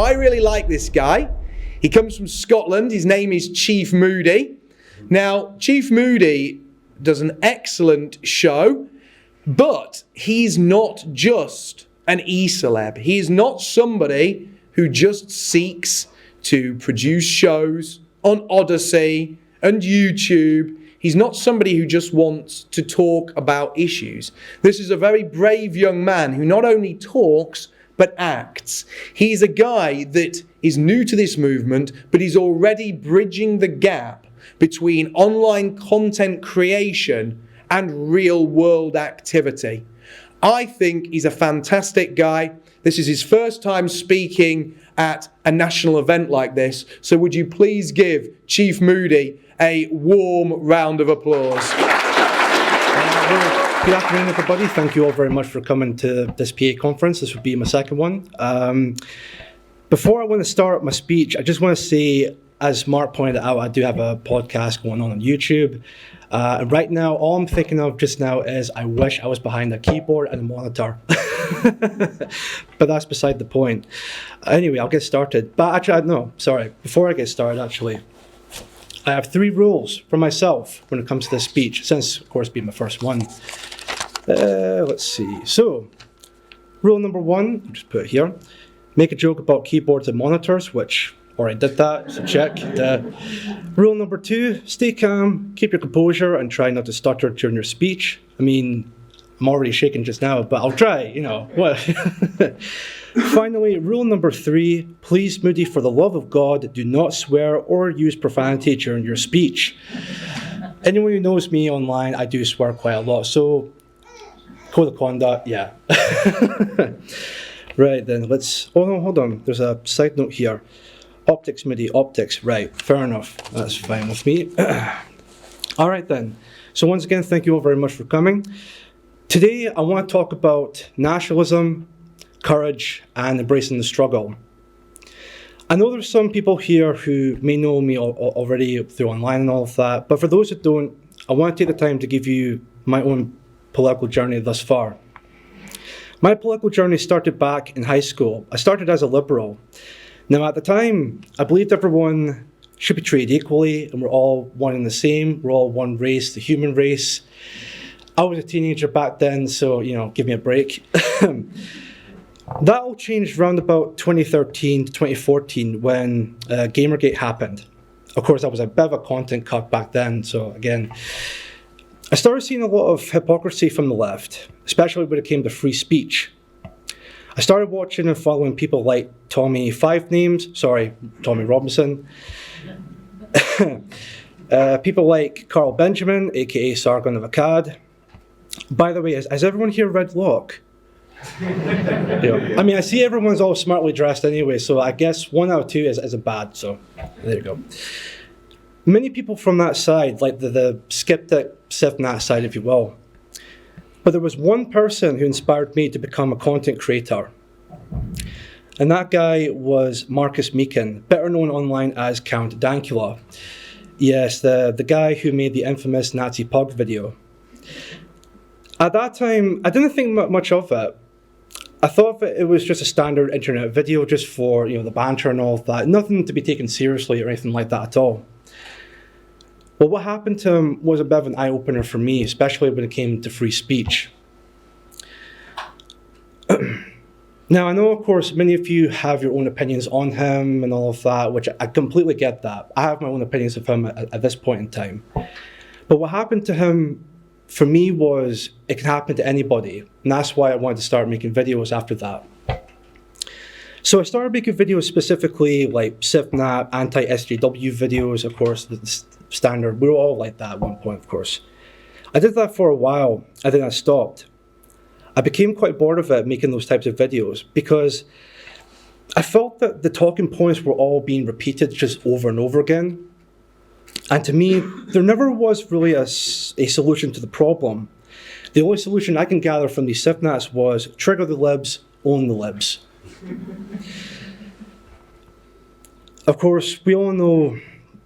I really like this guy. He comes from Scotland. His name is Chief Moody. Now, Chief Moody does an excellent show, but he's not just an e-celeb. He's not somebody who just seeks to produce shows on Odysee and YouTube. He's not somebody who just wants to talk about issues. This is a very brave young man who not only talks, but acts. He's a guy that is new to this movement, but he's already bridging the gap between online content creation and real world activity. I think he's a fantastic guy. This is his first time speaking at a national event like this. So would you please give Chief Moody a warm round of applause. Good afternoon, everybody. Thank you all very much for coming to this PA conference. This would be my second one. Before I want to start my speech, I just want to say, as Mark pointed out, I do have a podcast going on YouTube. And right now, all I'm thinking of just now is I wish I was behind a keyboard and a monitor. But that's beside the point. Anyway, I'll get started. But actually, no, sorry. Before I get started, actually, I have 3 rules for myself when it comes to this speech, since, of course, being my first one. Let's see. So, rule number 1, I'll just put it here. Make a joke about keyboards and monitors, which already did that, so check. Rule number 2, stay calm, keep your composure, and try not to stutter during your speech. I mean, I'm already shaking just now, but I'll try, you know. What? Finally, rule number 3, please, Moody, for the love of God, do not swear or use profanity during your speech. Anyone who knows me online, I do swear quite a lot, so code of conduct, yeah. Right, then let's, oh no, hold on, there's a side note here. Optics, Moody, optics, right, fair enough, that's fine with me. All right then, so once again, thank you all very much for coming. Today, I want to talk about nationalism, courage, and embracing the struggle. I know there's some people here who may know me already through online and all of that, but for those that don't, I want to take the time to give you my own political journey thus far. My political journey started back in high school. I started as a liberal. Now at the time, I believed everyone should be treated equally and we're all one and the same. We're all one race, the human race. I was a teenager back then, so, you know, give me a break. That all changed around about 2013 to 2014 when Gamergate happened. Of course, I was a bit of a content cuck back then, so again, I started seeing a lot of hypocrisy from the left, especially when it came to free speech. I started watching and following people like Tommy Robinson, people like Carl Benjamin, aka Sargon of Akkad. By the way, has everyone here read Locke? Yeah. I mean, I see everyone's all smartly dressed anyway, so I guess 1 out of 2 isn't bad, so there you go. Many people from that side, like the skeptic sit on that side, if you will. But there was one person who inspired me to become a content creator. And that guy was Marcus Meekin, better known online as Count Dankula. Yes, the guy who made the infamous Nazi pug video. At that time, I didn't think much of it. I thought that it was just a standard internet video just for, you know, the banter and all of that. Nothing to be taken seriously or anything like that at all. Well, what happened to him was a bit of an eye-opener for me, especially when it came to free speech. Now, I know, of course, many of you have your own opinions on him and all of that, which I completely get that. I have my own opinions of him at this point in time. But what happened to him, for me, was it can happen to anybody. And that's why I wanted to start making videos after that. So I started making videos specifically like SIFNAP, anti-SJW videos, of course, the standard. We were all like that at one point, of course. I did that for a while, and then I stopped. I became quite bored of it, making those types of videos, because I felt that the talking points were all being repeated just over and over again. And to me, there never was really a solution to the problem. The only solution I can gather from these SIFNATs was trigger the libs, own the libs. Of course, we all know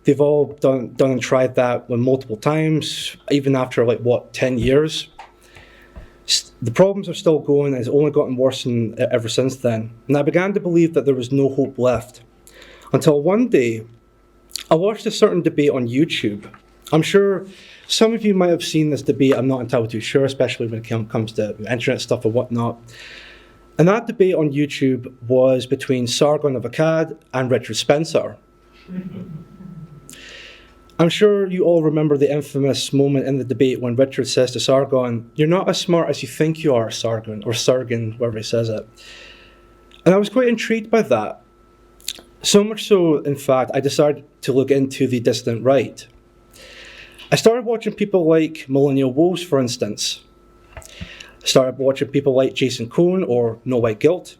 they've all done and tried that multiple times, even after, like, what, 10 years? The problems are still going, and it's only gotten worse ever since then. And I began to believe that there was no hope left. Until one day, I watched a certain debate on YouTube. I'm sure some of you might have seen this debate. I'm not entirely too sure, especially when it comes to internet stuff and whatnot. And that debate on YouTube was between Sargon of Akkad and Richard Spencer. I'm sure you all remember the infamous moment in the debate when Richard says to Sargon, "You're not as smart as you think you are, Sargon," or Sargon, whoever he says it. And I was quite intrigued by that. So much so, in fact, I decided to look into the dissident right. I started watching people like Millennial Wolves, for instance. I started watching people like Jason Cohn or No White Guilt.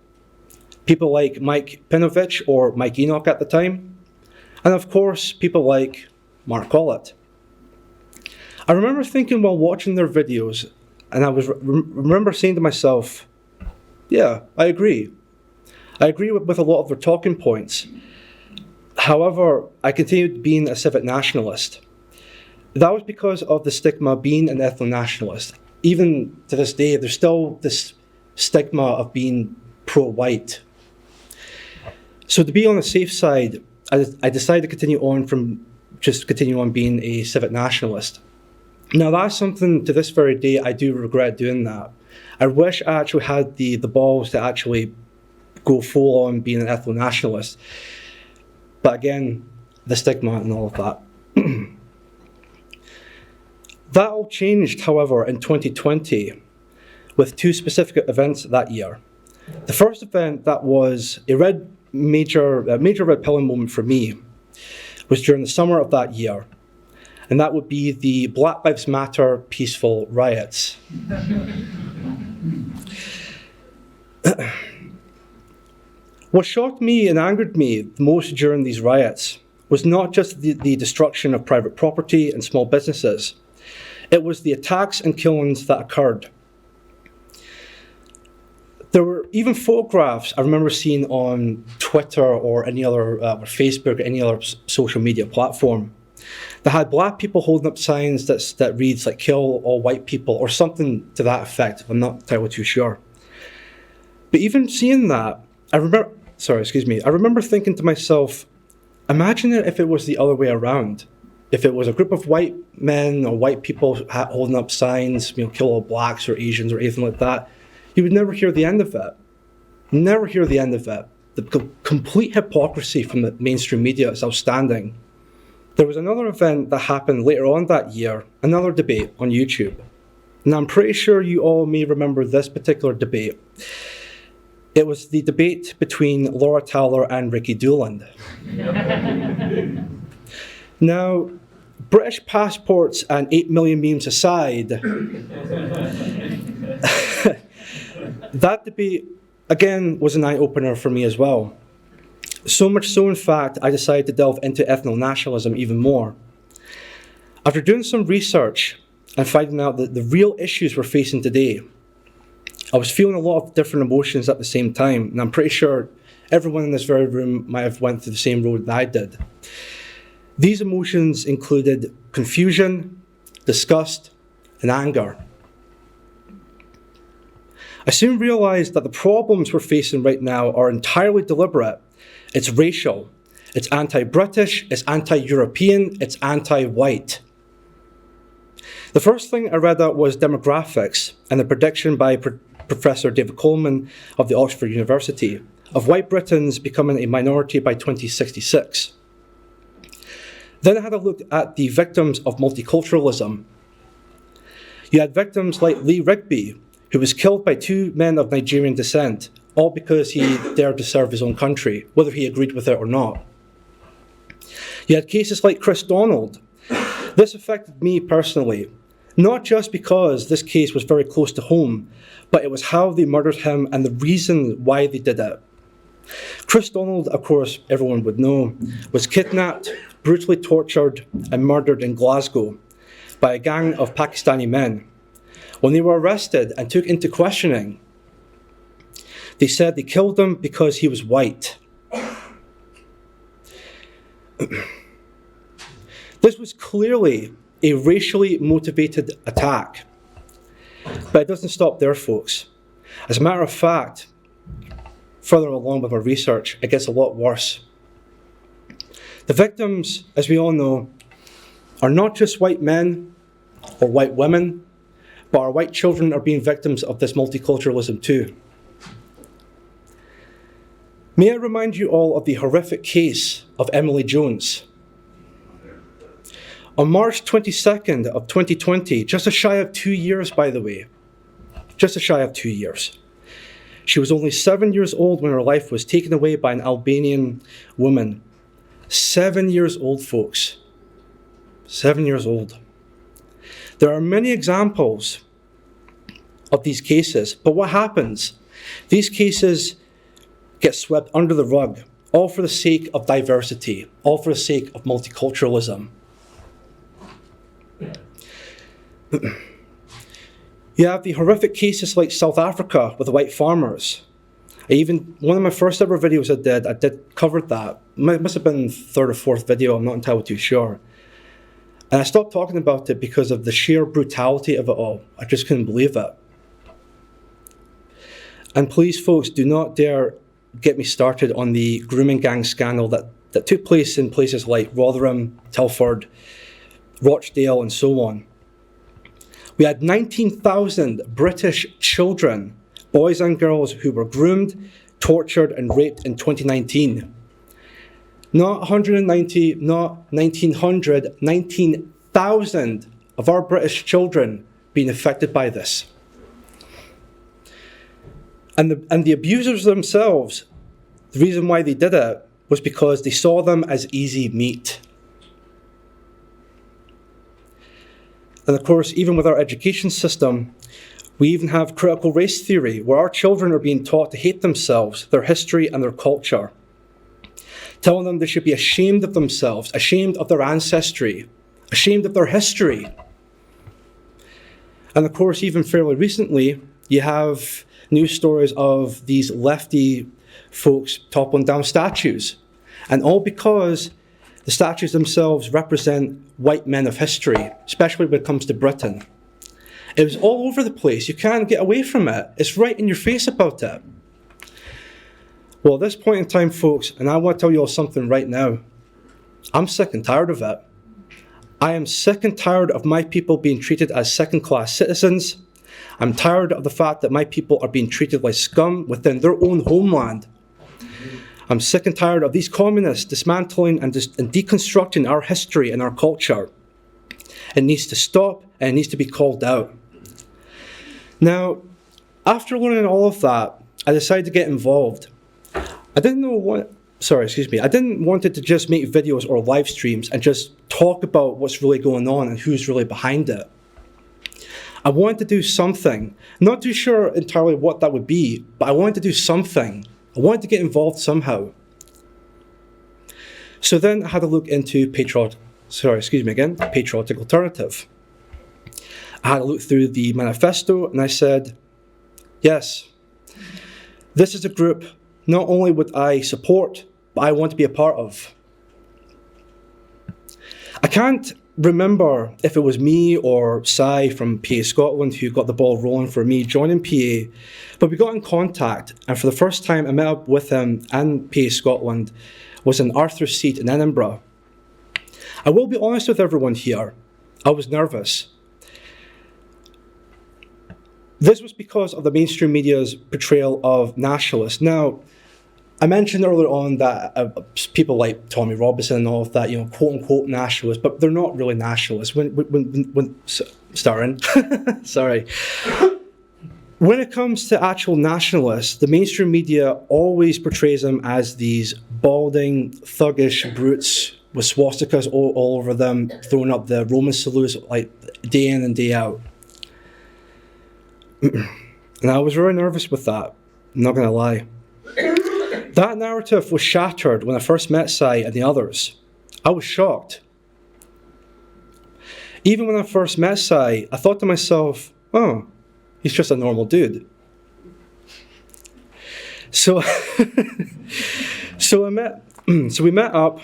People like Mike Pinovich or Mike Enoch at the time. And of course, people like Mark Collett. I remember thinking while watching their videos, and I remember saying to myself, yeah, I agree. I agree with a lot of their talking points. However, I continued being a civic nationalist. That was because of the stigma being an ethno-nationalist. Even to this day, there's still this stigma of being pro-white. So to be on the safe side, I decided to continue on being a civic nationalist. Now that's something to this very day I do regret doing that. I wish I actually had the balls to actually go full on being an ethno-nationalist. But again, the stigma and all of that. That all changed, however, in 2020 with two specific events that year. The first event that was a major red pilling moment for me was during the summer of that year, and that would be the Black Lives Matter peaceful riots. What shocked me and angered me the most during these riots was not just the destruction of private property and small businesses. It was the attacks and killings that occurred. There were even photographs I remember seeing on Twitter or any other, or Facebook or any other social media platform that had black people holding up signs that reads like "kill all white people" or something to that effect. I'm not entirely too sure. But even seeing that, I remember thinking to myself, imagine if it was the other way around. If it was a group of white men or white people holding up signs, "kill all blacks" or Asians or anything like that, you would never hear the end of it. Never hear the end of it. The complete hypocrisy from the mainstream media is outstanding. There was another event that happened later on that year, another debate on YouTube. And I'm pretty sure you all may remember this particular debate. It was the debate between Laura Towler and Ricky Dooland. Now, British passports and 8 million memes aside, that debate, again, was an eye-opener for me as well. So much so, in fact, I decided to delve into ethno-nationalism even more. After doing some research and finding out that the real issues we're facing today, I was feeling a lot of different emotions at the same time, and I'm pretty sure everyone in this very room might have went through the same road that I did. These emotions included confusion, disgust, and anger. I soon realized that the problems we're facing right now are entirely deliberate. It's racial, it's anti-British, it's anti-European, it's anti-white. The first thing I read out was demographics and a prediction by Professor David Coleman of the Oxford University of white Britons becoming a minority by 2066. Then I had a look at the victims of multiculturalism. You had victims like Lee Rigby, who was killed by two men of Nigerian descent, all because he dared to serve his own country, whether he agreed with it or not. You had cases like Chris Donald. This affected me personally, not just because this case was very close to home, but it was how they murdered him and the reason why they did it. Chris Donald, of course, everyone would know, was kidnapped, brutally tortured, and murdered in Glasgow by a gang of Pakistani men. When they were arrested and took into questioning, they said they killed him because he was white. This was clearly a racially motivated attack. But it doesn't stop there, folks. As a matter of fact, further along with our research, it gets a lot worse. The victims, as we all know, are not just white men or white women, but our white children are being victims of this multiculturalism too. May I remind you all of the horrific case of Emily Jones. On March 22nd of 2020, just a shy of 2 years, by the way, just a shy of 2 years, she was only 7 years old when her life was taken away by an Albanian woman. 7 years old, folks. 7 years old. There are many examples of these cases, but what happens? These cases get swept under the rug, all for the sake of diversity, all for the sake of multiculturalism. You have the horrific cases like South Africa with the white farmers. One of my first ever videos I did covered that. It must have been the third or fourth video, I'm not entirely too sure. And I stopped talking about it because of the sheer brutality of it all. I just couldn't believe it. And please, folks, do not dare get me started on the grooming gang scandal that took place in places like Rotherham, Telford, Rochdale, and so on. We had 19,000 British children, boys and girls, who were groomed, tortured, and raped in 2019. Not 190, not 1,900, 19,000 of our British children being affected by this. And the abusers themselves, the reason why they did it was because they saw them as easy meat. And of course, even with our education system, we even have critical race theory, where our children are being taught to hate themselves, their history, and their culture. Telling them they should be ashamed of themselves, ashamed of their ancestry, ashamed of their history. And of course, even fairly recently, you have news stories of these lefty folks toppling down statues. And all because the statues themselves represent white men of history, especially when it comes to Britain. It was all over the place. You can't get away from it. It's right in your face about it. Well, at this point in time, folks, and I want to tell you all something right now, I'm sick and tired of it. I am sick and tired of my people being treated as second-class citizens. I'm tired of the fact that my people are being treated like scum within their own homeland. I'm sick and tired of these communists dismantling and deconstructing our history and our culture. It needs to stop, and it needs to be called out. Now, after learning all of that, I decided to get involved. I didn't want it to just make videos or live streams and just talk about what's really going on and who's really behind it. I wanted to do something. Not too sure entirely what that would be, but I wanted to do something. I wanted to get involved somehow. So then I had to look into Patriotic Alternative. I had to look through the manifesto, and I said, yes, this is a group not only would I support, but I want to be a part of. I can't remember if it was me or Cy from PA Scotland who got the ball rolling for me joining PA, but we got in contact, and for the first time I met up with him and PA Scotland was in Arthur's Seat in Edinburgh. I will be honest with everyone here, I was nervous. This was because of the mainstream media's portrayal of nationalists. Now, I mentioned earlier on that people like Tommy Robinson and all of that, quote unquote nationalists, but they're not really nationalists. Sorry. When it comes to actual nationalists, the mainstream media always portrays them as these balding, thuggish brutes with swastikas all over them, throwing up the Roman salutes like day in and day out. And I was very nervous with that, I'm not going to lie. That narrative was shattered when I first met Cy and the others. I was shocked. Even when I first met Cy, I thought to myself, oh, he's just a normal dude. So we met up.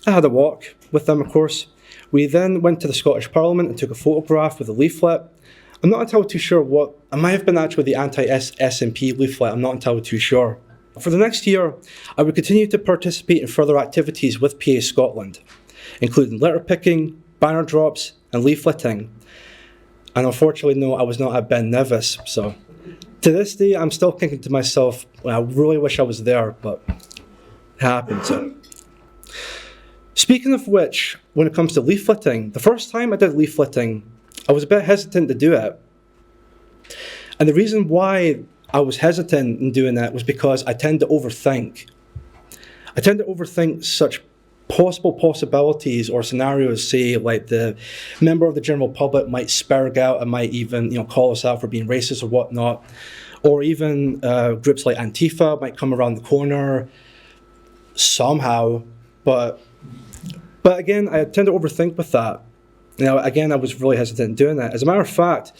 I had a walk with them, of course. We then went to the Scottish Parliament and took a photograph with a leaflet. I'm not entirely too sure what, it might have been actually the anti-SNP leaflet, I'm not entirely too sure. For the next year, I would continue to participate in further activities with PA Scotland, including litter picking, banner drops, and leafleting. And unfortunately, no, I was not at Ben Nevis, so to this day, I'm still thinking to myself, well, I really wish I was there, but it happened. So. Speaking of which, when it comes to leafleting, the first time I did leafleting, I was a bit hesitant to do it. And the reason why I was hesitant in doing that was because I tend to overthink. I tend to overthink such possible possibilities or scenarios, say like the member of the general public might spurg out and might even call us out for being racist or whatnot, or even groups like Antifa might come around the corner somehow, but again, I tend to overthink with that. Again, I was really hesitant in doing that. As a matter of fact,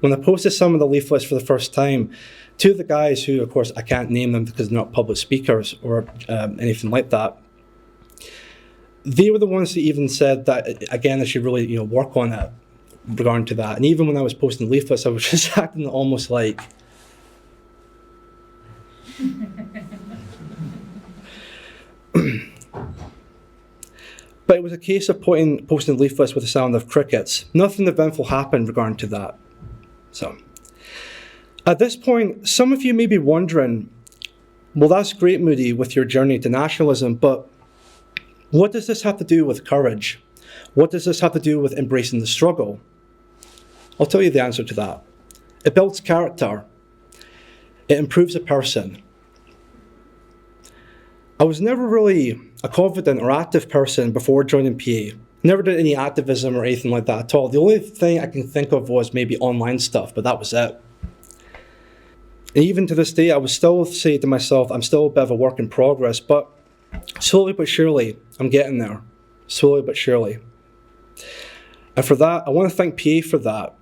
when I posted some of the leaflets for the first time, two of the guys who, of course, I can't name them because they're not public speakers or anything like that, they were the ones that even said that, again, I should really work on it regarding to that. And even when I was posting leaflets, I was just acting almost like... But it was a case of posting leaflets with the sound of crickets. Nothing eventful happened regarding to that. So, at this point, some of you may be wondering, well, that's great, Moody, with your journey to nationalism, but what does this have to do with courage? What does this have to do with embracing the struggle? I'll tell you the answer to that. It builds character. It improves a person. I was never really a confident or active person before joining PA. Never did any activism or anything like that at all. The only thing I can think of was maybe online stuff, but that was it. And even to this day, I would still say to myself, I'm still a bit of a work in progress, but slowly but surely, I'm getting there. Slowly but surely. And for that, I want to thank PA for that.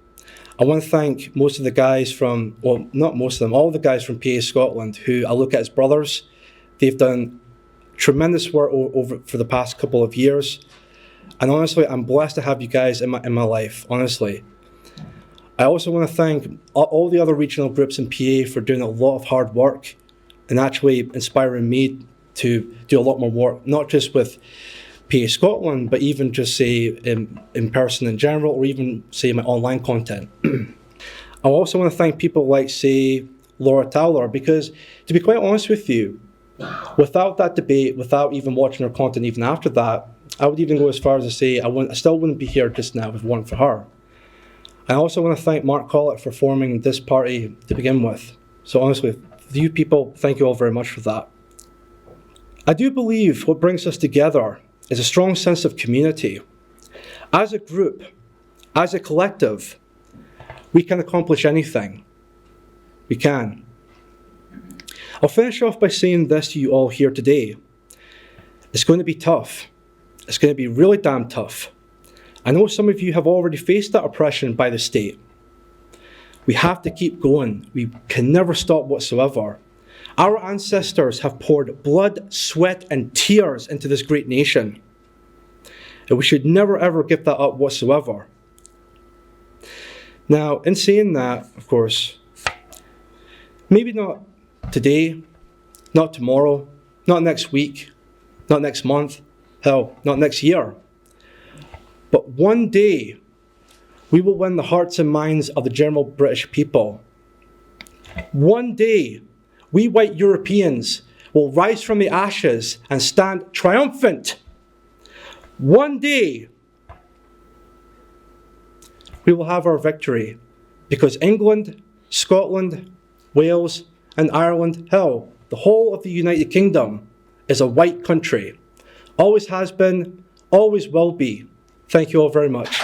I want to thank most of the guys from, well, not most of them, all the guys from PA Scotland who I look at as brothers. They've done tremendous work over for the past couple of years. And honestly, I'm blessed to have you guys in my life, honestly. I also want to thank all the other regional groups in PA for doing a lot of hard work and actually inspiring me to do a lot more work, not just with PA Scotland, but even just say in person in general, or even say my online content. I also want to thank people like, say, Laura Towler, because to be quite honest with you, without that debate, without even watching her content even after that, I would even go as far as to say I still wouldn't be here just now if it weren't for her. I also want to thank Mark Collett for forming this party to begin with. So honestly, you people, thank you all very much for that. I do believe what brings us together is a strong sense of community. As a group, as a collective, we can accomplish anything. We can. I'll finish off by saying this to you all here today. It's going to be tough. It's going to be really damn tough. I know some of you have already faced that oppression by the state. We have to keep going. We can never stop whatsoever. Our ancestors have poured blood, sweat, and tears into this great nation. And we should never ever give that up whatsoever. Now, in saying that, of course, maybe not today, not tomorrow, not next week, not next month, hell, not next year. But one day, we will win the hearts and minds of the general British people. One day, we white Europeans will rise from the ashes and stand triumphant. One day, we will have our victory because England, Scotland, Wales, and Ireland, hell, the whole of the United Kingdom is a white country. Always has been, always will be. Thank you all very much.